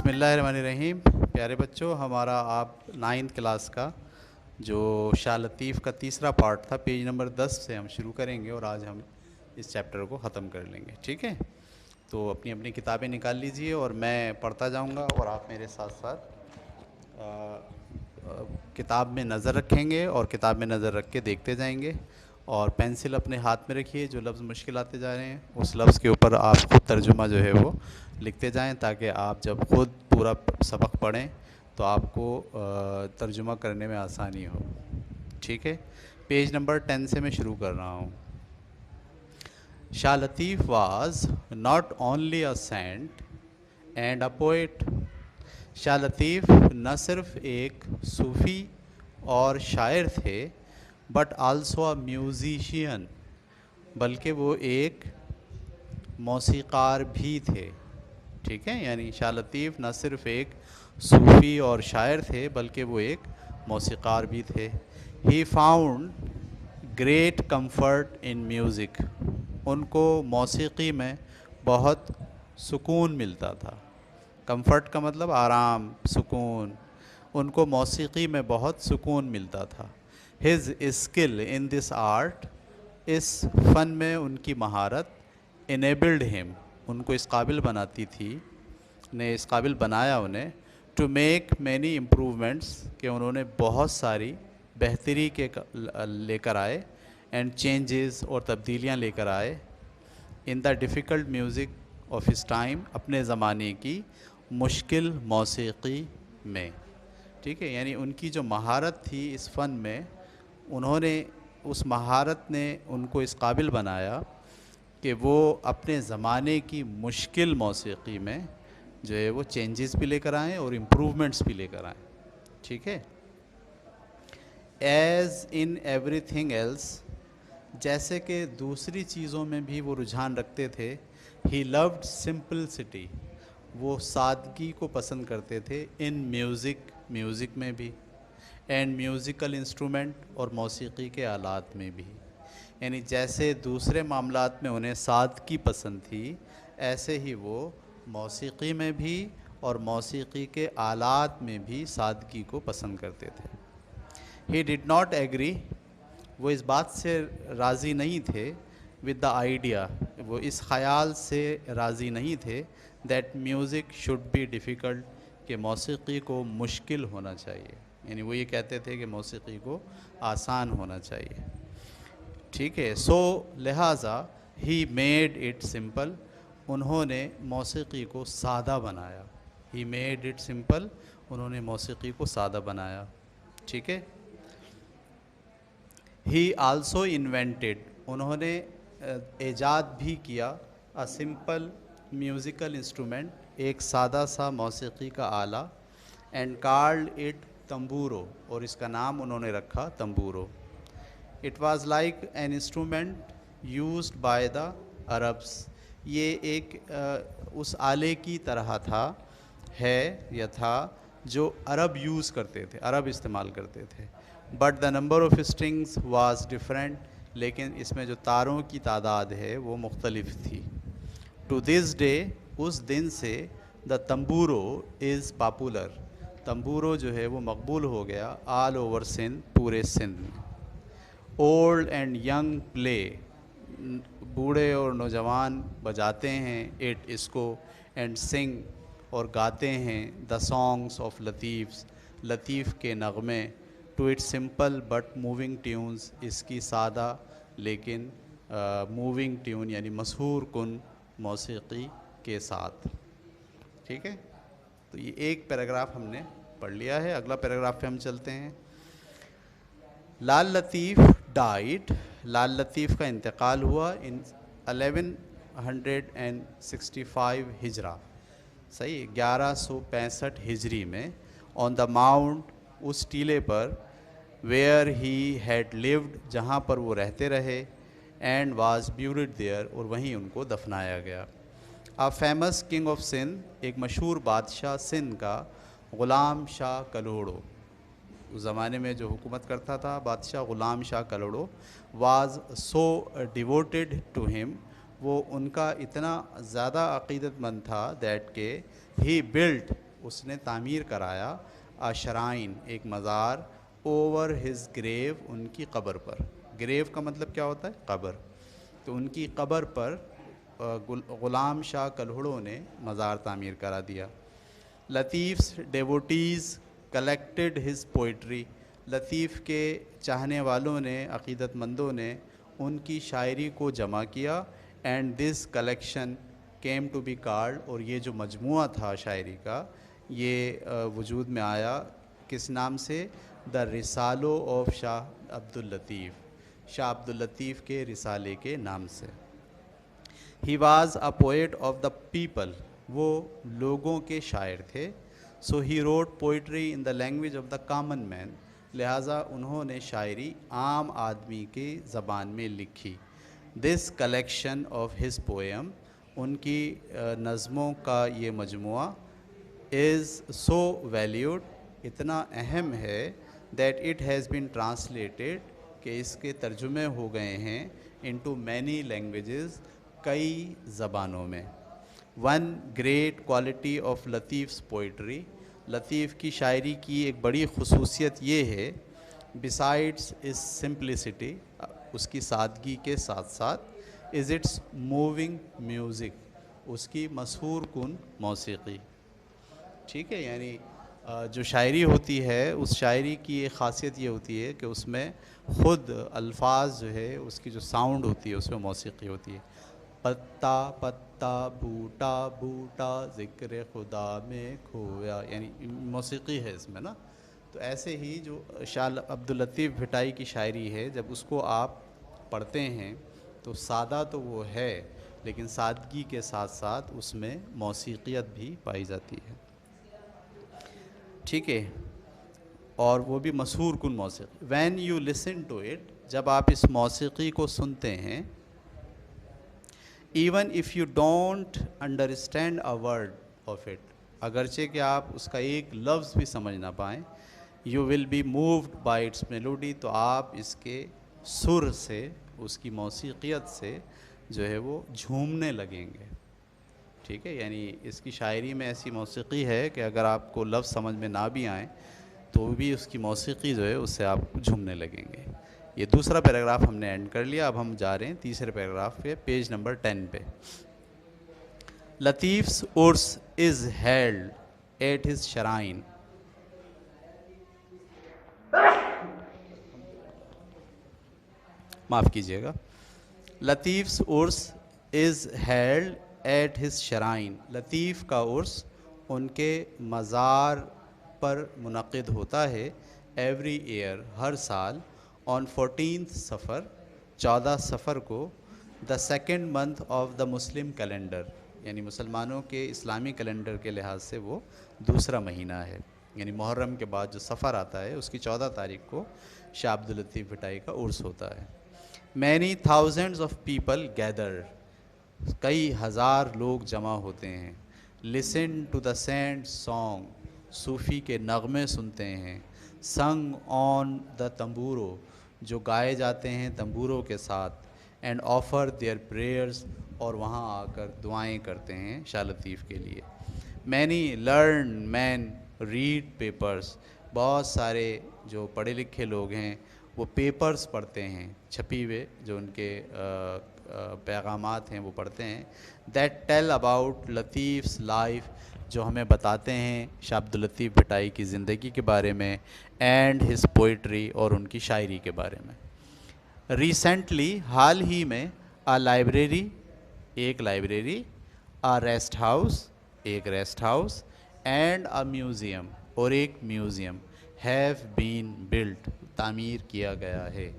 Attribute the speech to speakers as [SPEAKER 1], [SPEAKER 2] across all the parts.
[SPEAKER 1] بسم اللہ الرحمن الرحیم. پیارے بچوں، ہمارا آپ 9th کلاس کا جو شاہ لطیف کا تیسرا پارٹ تھا، پیج نمبر 10 سے ہم شروع کریں گے اور آج ہم اس چیپٹر کو ختم کر لیں گے. ٹھیک ہے، تو اپنی اپنی کتابیں نکال لیجئے اور میں پڑھتا جاؤں گا اور آپ میرے ساتھ ساتھ کتاب میں نظر رکھیں گے اور کتاب میں نظر رکھ کے دیکھتے جائیں گے. اور پینسل اپنے ہاتھ میں رکھیے، جو لفظ مشکل آتے جا رہے ہیں اس لفظ کے اوپر آپ خود ترجمہ جو ہے وہ لکھتے جائیں، تاکہ آپ جب خود پورا سبق پڑھیں تو آپ کو ترجمہ کرنے میں آسانی ہو. ٹھیک ہے، پیج نمبر 10 سے میں شروع کر رہا ہوں. Shah Latif was not only a saint and a poet. Shah Latif نہ صرف ایک صوفی اور شاعر تھے، بٹ آلسو اے میوزیشین، بلکہ وہ ایک موسیقار بھی تھے. ٹھیک ہے، یعنی شاہ لطیف نہ صرف ایک صوفی اور شاعر تھے بلکہ وہ ایک موسیقار بھی تھے. He found great comfort in music. ان کو موسیقی میں بہت سکون ملتا تھا. کمفرٹ کا مطلب آرام، سکون. ان کو موسیقی میں بہت سکون ملتا تھا. His skill in this art, اس فن میں ان کی مہارت، انیبلڈ ہم، ان کو اس قابل بناتی تھی، نے اس قابل بنایا انہیں، ٹو میک مینی امپروومنٹس، کہ انہوں نے بہت ساری بہتری کے لے کر آئے، اینڈ چینجز، اور تبدیلیاں لے کر آئے، in the difficult music of his time, اپنے زمانے کی مشکل موسیقی میں. ٹھیک ہے، یعنی ان کی جو مہارت تھی اس فن میں، انہوں نے اس مہارت نے ان کو اس قابل بنایا کہ وہ اپنے زمانے کی مشکل موسیقی میں جو ہے وہ چینجز بھی لے کر آئیں اور امپروومنٹس بھی لے کر آئیں. ٹھیک ہے، as in everything else, جیسے کہ دوسری چیزوں میں بھی وہ رجحان رکھتے تھے. ہی لوڈ سمپلسٹی، وہ سادگی کو پسند کرتے تھے. ان میوزک، میوزک میں بھی، اینڈ میوزیکل انسٹرومنٹ، اور موسیقی کے آلات میں بھی. یعنی جیسے دوسرے معاملات میں انہیں سادگی پسند تھی، ایسے ہی وہ موسیقی میں بھی اور موسیقی کے آلات میں بھی سادگی کو پسند کرتے تھے. ہی ڈڈ ناٹ ایگری، وہ اس بات سے راضی نہیں تھے، ود دا آئیڈیا، وہ اس خیال سے راضی نہیں تھے، that music should be difficult, کہ موسیقی کو مشکل ہونا چاہیے. یعنی وہ یہ کہتے تھے کہ موسیقی کو آسان ہونا چاہیے. ٹھیک ہے، سو لہٰذا ہی میڈ اٹ سمپل، انہوں نے موسیقی کو سادہ بنایا. ہی میڈ اٹ سمپل، انہوں نے موسیقی کو سادہ بنایا. ٹھیک ہے. ہی آلسو انوینٹیڈ، انہوں نے ایجاد بھی کیا، اے سمپل میوزیکل انسٹرومنٹ، ایک سادہ سا موسیقی کا آلہ، اینڈ کالڈ اٹ تمبورو، اور اس کا نام انہوں نے رکھا tamburo. It was like an instrument used by the Arabs, یہ ایک اس آلے کی طرح تھا، ہے یا تھا، جو عرب یوز کرتے تھے، عرب استعمال کرتے تھے. But the number of strings was different, لیکن اس میں جو تاروں کی تعداد ہے وہ مختلف تھی. ٹو دس ڈے، اس دن سے، دا تمبورو از پاپولر، تمبورو جو ہے وہ مقبول ہو گیا، آل اوور سندھ، پورے سندھ میں. اولڈ اینڈ ینگ پلے، بوڑھے اور نوجوان بجاتے ہیں، اٹ، اس کو، اینڈ سنگ، اور گاتے ہیں، دا سانگس آف لطیفس، لطیف کے نغمے، to it simple but moving tunes, اس کی سادہ لیکن موونگ ٹیون یعنی مسحور کن موسیقی کے ساتھ. ٹھیک ہے، تو یہ ایک پیراگراف ہم نے پڑھ لیا ہے. اگلا پیراگراف پہ ہم چلتے ہیں. لال لطیف ڈائٹ، لال لطیف کا انتقال ہوا ان 1165 ہجرہ، صحیح 1165 ہجری میں، آن دا ماؤنٹ، اس ٹیلے پر، ویئر ہی ہیڈ لیوڈ، جہاں پر وہ رہتے رہے، اینڈ واز بیوریڈ دیئر، اور وہیں ان کو دفنایا گیا. آ فیمس کنگ آف سندھ، ایک مشہور بادشاہ سندھ کا، غلام شاہ کلوڑو، اس زمانے میں جو حکومت کرتا تھا بادشاہ غلام شاہ کلوڑو، واز سو ڈیووٹیڈ ٹو ہم، وہ ان کا اتنا زیادہ عقیدت مند تھا، دیٹ کہ ہی بلٹ اس نے تعمیر کرایا شرائن ایک مزار اوور ہز گریو ان کی قبر پر. گریو کا مطلب کیا ہوتا ہے؟ قبر. تو ان کی قبر پر غلام شاہ کلہڑوں نے مزار تعمیر کرا دیا. لطیف's ڈیووٹیز کلیکٹڈ ہز پوئٹری. لطیف کے چاہنے والوں نے، عقیدت مندوں نے ان کی شاعری کو جمع کیا. And this collection came to be called, اور یہ جو مجموعہ تھا شاعری کا یہ وجود میں آیا کس نام سے؟ دا رسالو آف شاہ عبد اللطیف. شاہ عبد اللطیف کے رسالے کے نام سے. He was a poet of the people, وہ لوگوں کے شاعر تھے. So he wrote poetry in the language of the common man, لہٰذا انہوں نے شاعری عام آدمی کی زبان میں لکھی. دس کلیکشن آف ہز پوئم، ان کی نظموں کا یہ مجموعہ، از سو ویلیوڈ، اتنا اہم ہے، that it has been translated, کہ اس کے ترجمے ہو گئے ہیں، انٹو مینی لینگویجز، کئی زبانوں میں. One great quality of Latif's poetry, Latif کی شاعری کی ایک بڑی خصوصیت یہ ہے، بسائڈس اس سمپلسٹی، اس کی سادگی کے ساتھ ساتھ، از اٹس موونگ میوزک، اس کی مسحور کن موسیقی. ٹھیک ہے، یعنی جو شاعری ہوتی ہے اس شاعری کی ایک خاصیت یہ ہوتی ہے کہ اس میں خود الفاظ جو ہے اس کی جو ساؤنڈ ہوتی ہے اس میں موسیقی ہوتی ہے. پتا پتا بوٹا بوٹا ذکر خدا میں کھویا، یعنی موسیقی ہے اس میں نا. تو ایسے ہی جو شاہ عبد اللطیف بھٹائی کی شاعری ہے، جب اس کو آپ پڑھتے ہیں تو سادہ تو وہ ہے، لیکن سادگی کے ساتھ ساتھ اس میں موسیقیت بھی پائی جاتی ہے. ٹھیک ہے، اور وہ بھی مسحور کن موسیقی. When you listen to it, جب آپ اس موسیقی کو سنتے ہیں، even if you don't understand a word of it, اگرچہ کہ آپ اس کا ایک لفظ بھی سمجھ نہ پائیں، you will be moved by its melody, تو آپ اس کے سر سے، اس کی موسیقیت سے جو ہے وہ جھومنے لگیں گے. ٹھیک ہے، یعنی اس کی شاعری میں ایسی موسیقی ہے کہ اگر آپ کو لفظ سمجھ میں نہ بھی آئیں تو بھی اس کی موسیقی جو ہے اس سے آپ جھومنے لگیں گے. یہ دوسرا پیراگراف ہم نے اینڈ کر لیا. اب ہم جا رہے ہیں تیسرے پیراگراف پہ، پیج نمبر 10 پہ. لطیف's عرس is held at his shrine. معاف کیجیے گا. لطیف's عرس is held at his shrine. لطیف کا عرس ان کے مزار پر منعقد ہوتا ہے. ایوری ایئر، ہر سال، آن 14th صفر، 14 صفر کو، the second month of the Muslim calendar, یعنی مسلمانوں کے اسلامی کیلنڈر کے لحاظ سے وہ دوسرا مہینہ ہے. یعنی محرم کے بعد جو صفر آتا ہے اس کی 14 تاریخ کو شاہ عبد اللطیف بھٹائی کا عرس ہوتا ہے. Many thousands of people gather, کئی ہزار لوگ جمع ہوتے ہیں. Listen to the saint song, صوفی کے نغمے سنتے ہیں. سنگ آن دا تمبورو، جو گائے جاتے ہیں تمبوروں کے ساتھ. اینڈ آفر دیئر پریئرز، اور وہاں آ کر دعائیں کرتے ہیں شاہ لطیف کے لیے. مینی لرن مین ریڈ پیپرز، بہت سارے جو پڑھے لکھے لوگ ہیں وہ پیپرز پڑھتے ہیں، چھپی ہوئے جو ان کے پیغامات ہیں وہ پڑھتے ہیں. دیٹ ٹیل اباؤٹ لطیف's لائف، جو ہمیں بتاتے ہیں شاہ عبد اللطیف بھٹائی کی زندگی کے بارے میں. اینڈ ہز پوئٹری، اور ان کی شاعری کے بارے میں. ریسنٹلی، حال ہی میں، لائبریری، ایک لائبریری، ریسٹ ہاؤس، ایک ریسٹ ہاؤس، اینڈ میوزیم، اور ایک میوزیم، ہیو بین بلٹ، تعمیر کیا گیا ہے.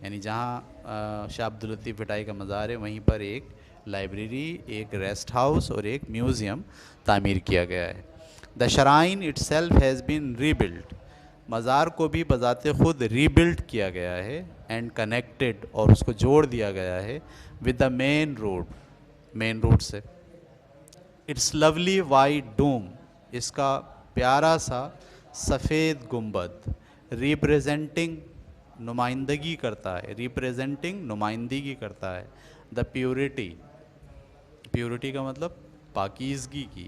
[SPEAKER 1] یعنی جہاں شاہ عبد اللطیف بھٹائی کا مزار ہے وہیں پر ایک لائبریری، ایک ریسٹ ہاؤس اور ایک میوزیم تعمیر کیا گیا ہے. The shrine itself has been rebuilt, مزار کو بھی بذات خود ری بلٹ کیا گیا ہے. اینڈ کنیکٹڈ، اور اس کو جوڑ دیا گیا ہے، with the main road, main road سے. اٹس لولی وائٹ ڈوم، اس کا پیارا سا سفید گنبد. ریپریزنٹنگ، نمائندگی کرتا ہے، ریپریزنٹنگ نمائندگی کرتا ہے. دا پیورٹی، پیورٹی کا مطلب پاکیزگی کی.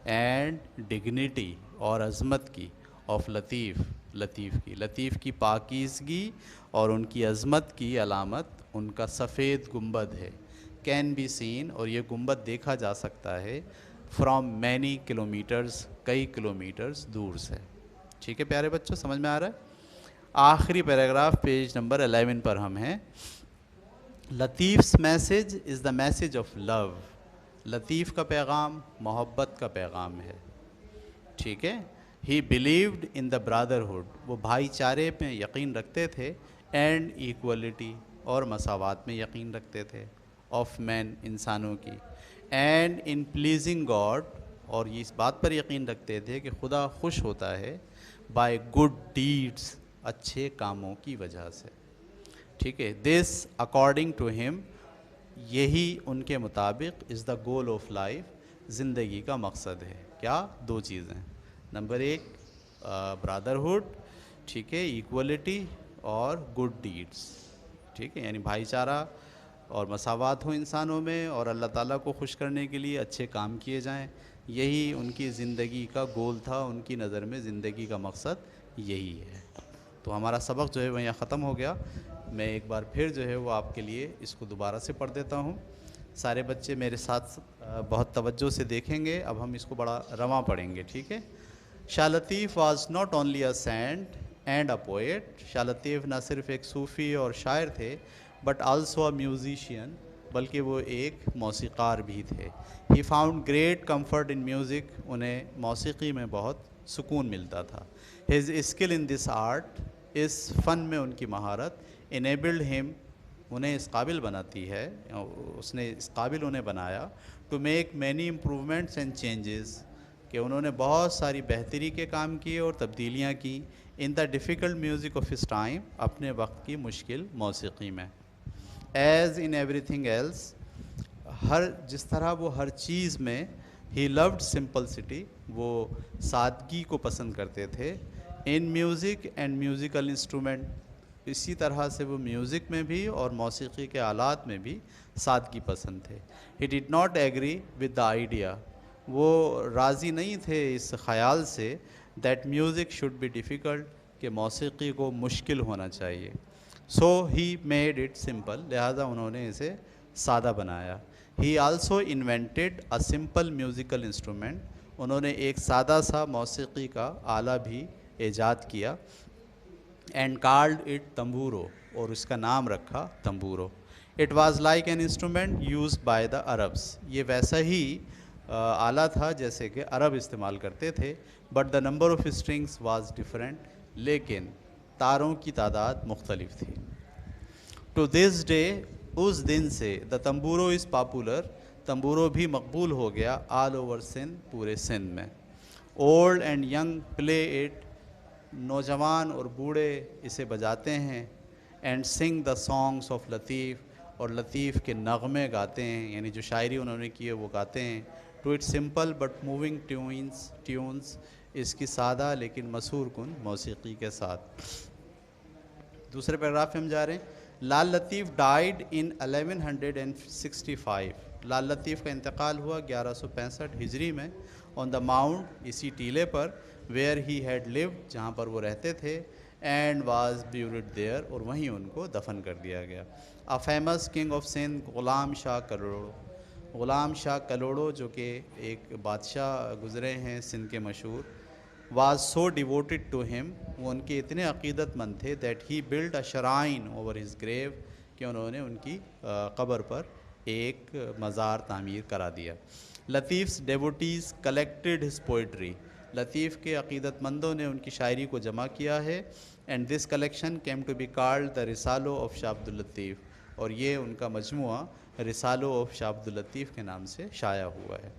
[SPEAKER 1] اینڈ ڈگنیٹی اور عظمت کی آف لطیف، لطیف کی پاکیزگی اور ان کی عظمت کی علامت ان کا سفید گنبد ہے. کین بی سین، اور یہ گنبد دیکھا جا سکتا ہے فرام مینی کلومیٹرز، کئی کلومیٹرز دور سے. ٹھیک ہے پیارے بچوں، سمجھ میں آ رہا ہے؟ آخری پیراگراف پیج نمبر 11 پر ہم ہیں. Latif's message is the message of love. Latif کا پیغام محبت کا پیغام ہے. ٹھیک ہے. He believed in the brotherhood, وہ بھائی چارے میں یقین رکھتے تھے، اینڈ ایکولیٹی، اور مساوات میں یقین رکھتے تھے، آف مین، انسانوں کی، اینڈ ان پلیزنگ گاڈ، اور یہ اس بات پر یقین رکھتے تھے کہ خدا خوش ہوتا ہے، بائی گڈ ڈیڈس، اچھے کاموں کی وجہ سے. ٹھیک ہے. دس اکارڈنگ ٹو ہم، یہی ان کے مطابق، از دا گول آف لائف، زندگی کا مقصد ہے. کیا؟ دو چیزیں. نمبر 1 برادرہڈ، ٹھیک ہے، ایکولیٹی اور گڈ ڈیڈس. ٹھیک ہے، یعنی بھائی چارہ اور مساوات ہو انسانوں میں، اور اللہ تعالیٰ کو خوش کرنے کے لیے اچھے کام کیے جائیں. یہی ان کی زندگی کا گول تھا. ان کی نظر میں زندگی کا مقصد یہی ہے. تو ہمارا سبق جو ہے وہ یہاں ختم ہو گیا. میں ایک بار پھر جو ہے وہ آپ کے لیے اس کو دوبارہ سے پڑھ دیتا ہوں. سارے بچے میرے ساتھ بہت توجہ سے دیکھیں گے. اب ہم اس کو بڑا رواں پڑھیں گے. ٹھیک ہے. Shah Latif was not only a saint and a poet. Shah Latif نہ صرف ایک صوفی اور شاعر تھے، بٹ آلسو اے میوزیشین، بلکہ وہ ایک موسیقار بھی تھے. He found great comfort in music, انہیں موسیقی میں بہت سکون ملتا تھا. His skill in this art, اس فن میں ان کی مہارت، انیبلڈ ہم، انہیں اس قابل بناتی ہے، اس نے اس قابل انہیں بنایا، to make many improvements and changes, کہ انہوں نے بہت ساری بہتری کے کام کیے اور تبدیلیاں کی، in the difficult music of his time, اپنے وقت کی مشکل موسیقی میں. As in everything else, جس طرح وہ ہر چیز میں، ہی لوڈ سمپلسٹی، وہ سادگی کو پسند کرتے تھے. In music and musical instrument, اسی طرح سے وہ میوزک میں بھی اور موسیقی کے آلات میں بھی سادگی پسند تھے. He did not agree with the idea, وہ راضی نہیں تھے اس خیال سے، that music should be difficult, کہ موسیقی کو مشکل ہونا چاہیے. So he made it simple, لہذا انہوں نے اسے سادہ بنایا. He also invented a simple musical instrument, انہوں نے ایک سادہ سا موسیقی کا آلہ بھی ایجاد کیا. اینڈ کالڈ اٹ تمبورو، اور اس کا نام رکھا tamburo. It was like an instrument use by the Arabs, یہ ویسا ہی آلہ تھا جیسے کہ عرب استعمال کرتے تھے. But the number of strings was different, لیکن تاروں کی تعداد مختلف تھی. ٹو دس ڈے، اس دن سے، دا تمبورو از پاپولر، تمبورو بھی مقبول ہو گیا، آل اوور سندھ، پورے سندھ میں. Old and young play it, نوجوان اور بوڑھے اسے بجاتے ہیں. اینڈ سنگ دا سانگس آف لطیف، اور لطیف کے نغمے گاتے ہیں، یعنی جو شاعری انہوں نے کی ہے وہ گاتے ہیں. To it simple but moving tunes, اس کی سادہ لیکن مسحور کن موسیقی کے ساتھ. دوسرے پیراگراف پہ ہم جا رہے ہیں. لال لطیف ڈائیڈ ان 1165، لال لطیف کا انتقال ہوا 1165 ہجری میں، آن دا ماؤنٹ، اسی ٹیلے پر، ویئر ہی ہیڈ لیوڈ، جہاں پر وہ رہتے تھے، اینڈ واز بیوریڈ دیئر، اور وہیں ان کو دفن کر دیا گیا. آ famous king of Sindh, Ghulam شاہ کلوڑو، غلام شاہ کلوڑو جو کہ ایک بادشاہ گزرے ہیں سندھ کے مشہور. واز سو ڈیووٹیڈ ٹو ہم، وہ ان کے اتنے عقیدت مند تھے، that he build a shrine over his grave, کہ انہوں نے ان کی قبر پر ایک مزار تعمیر کرا دیا. لطیف's ڈیووٹیز کلیکٹڈ ہز پوئٹری، لطیف کے عقیدت مندوں نے ان کی شاعری کو جمع کیا ہے. And this collection came to be called the Risalo of شاہ عبد اللطیف، اور یہ ان کا مجموعہ رسالو آف شاہ عبد اللطیف کے نام سے شائع ہوا ہے.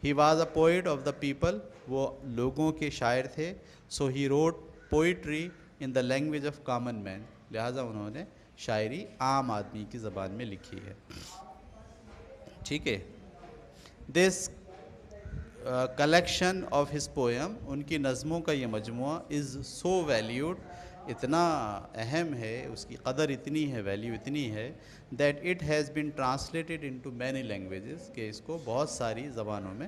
[SPEAKER 1] He was a poet of the people, وہ لوگوں کے شاعر تھے. So he wrote poetry in the language of common man, لہٰذا انہوں نے شاعری عام آدمی کی زبان میں لکھی ہے. ٹھیک ہے. دس کلیکشن آف ہز پوئم، ان کی نظموں کا یہ مجموعہ، از سو ویلیوڈ، اتنا اہم ہے، اس کی قدر اتنی ہے، ویلیو اتنی ہے، that it has been translated into many languages, کہ اس کو بہت ساری زبانوں میں